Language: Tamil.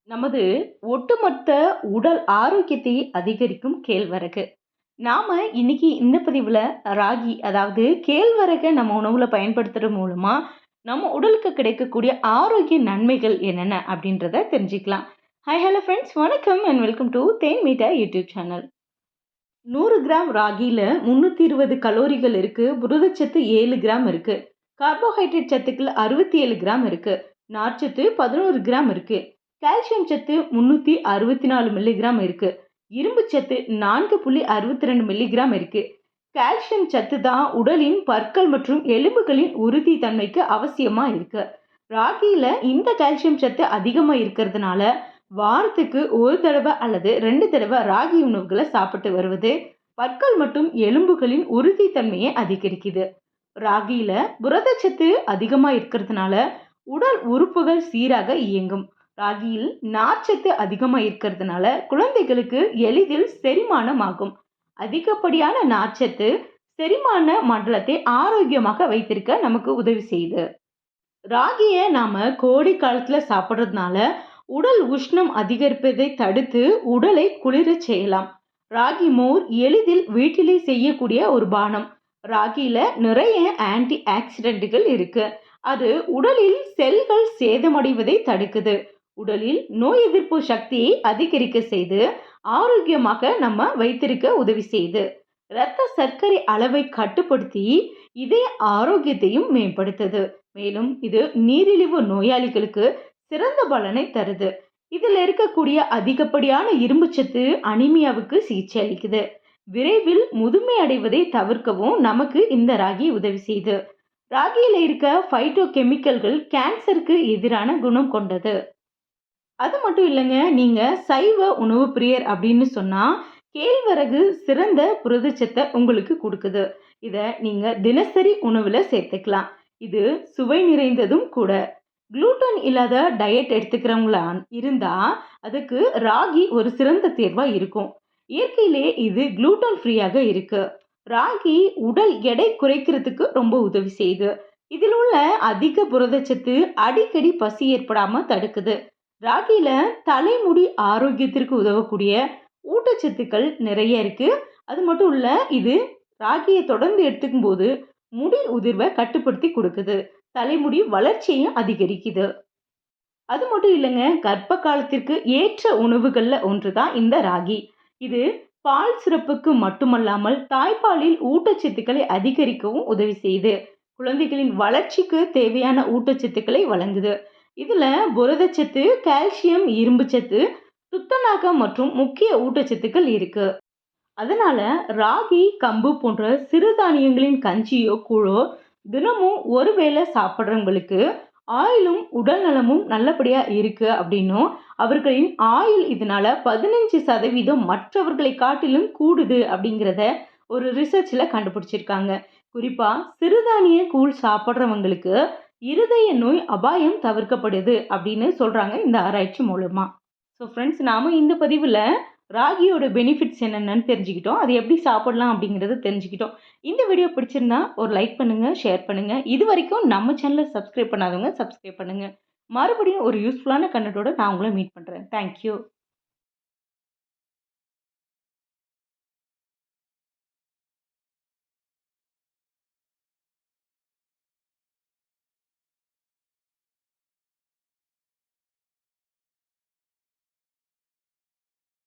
நமது ஒட்டுமொத்த உடல் ஆரோக்கியத்தை அதிகரிக்கும் கேழ்வரகு. நாம இன்னைக்கு இந்த பதிவுல ராகி அதாவது கேழ்வரக நம்ம உணவுல பயன்படுத்துறது மூலமா நம்ம உடலுக்கு கிடைக்கக்கூடிய ஆரோக்கிய நன்மைகள் என்னென்ன அப்படின்றத தெரிஞ்சுக்கலாம். ஹாய் ஹலோ ஃப்ரெண்ட்ஸ், வணக்கம் and welcome to Thaen Meetha YouTube channel. 100 gram ராகில 320 கலோரிகள் இருக்கு, புரதச்சத்து 7 கிராம் இருக்கு, கார்போஹைட்ரேட் சத்துக்கள் 67 கிராம் இருக்கு, நார்ச்சத்து 11 கிராம் இருக்கு, கால்சியம் சத்து 364 மில்லிகிராம் இருக்கு, இரும்பு சத்து 4.62 மில்லிகிராம் இருக்கு. கால்சியம் சத்து தான் உடலின் பற்கள் மற்றும் எலும்புகளின் உறுதி தன்மைக்கு அவசியமா இருக்கு. ராகியில இந்த கால்சியம் சத்து அதிகமா இருக்கிறதுனால வாரத்துக்கு ஒரு தடவை அல்லது 2 தடவை ராகி உணவுகளை சாப்பிட்டு வருவது பற்கள் மற்றும் எலும்புகளின் உறுதித்தன்மையை அதிகரிக்குது. ராகியில புரதச்சத்து அதிகமா இருக்கிறதுனால உடல் உறுப்புகள் சீராக இயங்கும். ராகியில் நார்ச்சத்து அதிகமா இருக்கிறதுனால குழந்தைகளுக்கு எளிதில் செரிமானம் ஆகும். அதிகப்படியான நார்ச்சத்து செரிமான மண்டலத்தை ஆரோக்கியமாக வைத்திருக்க நமக்கு உதவி செய்யுது. ராகியை நாம கோடை காலத்துல சாப்பிட்றதுனால உடல் உஷ்ணம் அதிகரிப்பதை தடுத்து உடலை குளிரச் செய்யலாம். ராகி மோர் எளிதில் வீட்டிலே செய்யக்கூடிய ஒரு பானம். ராகியில நிறைய ஆன்டி ஆக்சிடென்ட்கள் இருக்கு. அது உடலில் செல்கள் சேதமடைவதை தடுக்குது. உடலில் நோய் எதிர்ப்பு சக்தியை அதிகரிக்க செய்து ஆரோக்கியமாக நம்ம வைத்திருக்க உதவி செய்யுது. இரத்த சர்க்கரை அளவை கட்டுப்படுத்தி இதய ஆரோக்கியத்தையும் மேம்படுத்துது. மேலும் இது நீரிழிவு நோயாளிகளுக்கு சிறந்த பலனை தருது. இதில் இருக்கக்கூடிய அதிகப்படியான இரும்புச்சத்து அனிமியாவுக்கு சிகிச்சை அளிக்குது. விரைவில் முதுமை அடைவதை தவிர்க்கவும் நமக்கு இந்த ராகி உதவி செய்யுது. ராகியில இருக்க பைட்டோ கெமிக்கல்கள் கேன்சருக்கு எதிரான குணம் கொண்டது. அது மட்டும் இல்லைங்க, நீங்க சைவ உணவு பிரியர் அப்படின்னு சொன்னா கேழ்வரகு சிறந்த புரதச்சத்தை உங்களுக்கு கொடுக்குது. இத நீங்க தினசரி உணவுல சேர்த்துக்கலாம். இது சுவை நிறைந்ததும் கூட. குளூட்டன் இல்லாத டயட் எடுத்துக்கிறவங்களா இருந்தா அதுக்கு ராகி ஒரு சிறந்த தேர்வா இருக்கும். இயற்கையிலே இது குளூட்டன் ஃப்ரீயாக இருக்கு. ராகி உடல் எடை குறைக்கிறதுக்கு ரொம்ப உதவி செய்யுது. இதில் உள்ள அதிக புரதச்சத்து அடிக்கடி பசி ஏற்படாம தடுக்குது. ராகியில தலைமுடி ஆரோக்கியத்திற்கு உதவக்கூடிய ஊட்டச்சத்துக்கள் நிறைய இருக்கு. அது மட்டும் இல்ல, இது ராகியை தொடர்ந்து எடுத்துக்கும் போது முடி உதிர்வை கட்டுப்படுத்தி கொடுக்குது. தலைமுடி வளர்ச்சியையும் அதிகரிக்குது. அது மட்டும் இல்லைங்க, கர்ப்ப காலத்திற்கு ஏற்ற உணவுகள்ல ஒன்றுதான் இந்த ராகி. இது பால் சிறப்புக்கு மட்டுமல்லாமல் தாய்ப்பாலில் ஊட்டச்சத்துக்களை அதிகரிக்கவும் உதவி செய்யுது. குழந்தைகளின் வளர்ச்சிக்கு தேவையான ஊட்டச்சத்துக்களை வழங்குது. இதுல புரதச்சத்து, கால்சியம், இரும்பு சத்து, துத்தநாகம் மற்றும் முக்கிய ஊட்டச்சத்துக்கள் இருக்கு. அதனால ராகி, கம்பு போன்ற சிறுதானியங்களின் கஞ்சியோ கூழோ தினமும் ஒருவேளை சாப்பிட்றவங்களுக்கு ஆயிலும் உடல் நலமும் நல்லபடியா இருக்கு அப்படின்னும், அவர்களின் ஆயுள் இதனால 15% மற்றவர்களை காட்டிலும் கூடுது அப்படிங்கிறத ஒரு ரிசர்ச்ல கண்டுபிடிச்சிருக்காங்க. குறிப்பா சிறுதானிய கூழ் சாப்பிட்றவங்களுக்கு இருதய நோய் அபாயம் தவிர்க்கப்படுது அப்படின்னு சொல்றாங்க இந்த ஆராய்ச்சி மூலமா. ஸோ ஃப்ரெண்ட்ஸ், நாம இந்த பதிவில் ராகியோட பெனிஃபிட்ஸ் என்னென்னு தெரிஞ்சுக்கிட்டோம். அது எப்படி சாப்பிடலாம் அப்படிங்கிறத தெரிஞ்சுக்கிட்டோம். இந்த வீடியோ பிடிச்சிருந்தா ஒரு லைக் பண்ணுங்க, ஷேர் பண்ணுங்க. இது வரைக்கும் நம்ம சேனலை சப்ஸ்கிரைப் பண்ணாதவங்க சப்ஸ்கிரைப் பண்ணுங்க. மறுபடியும் ஒரு யூஸ்ஃபுல்லான கண்டென்ட்டோட நான் உங்களை மீட் பண்ணுறேன். தேங்க்யூ.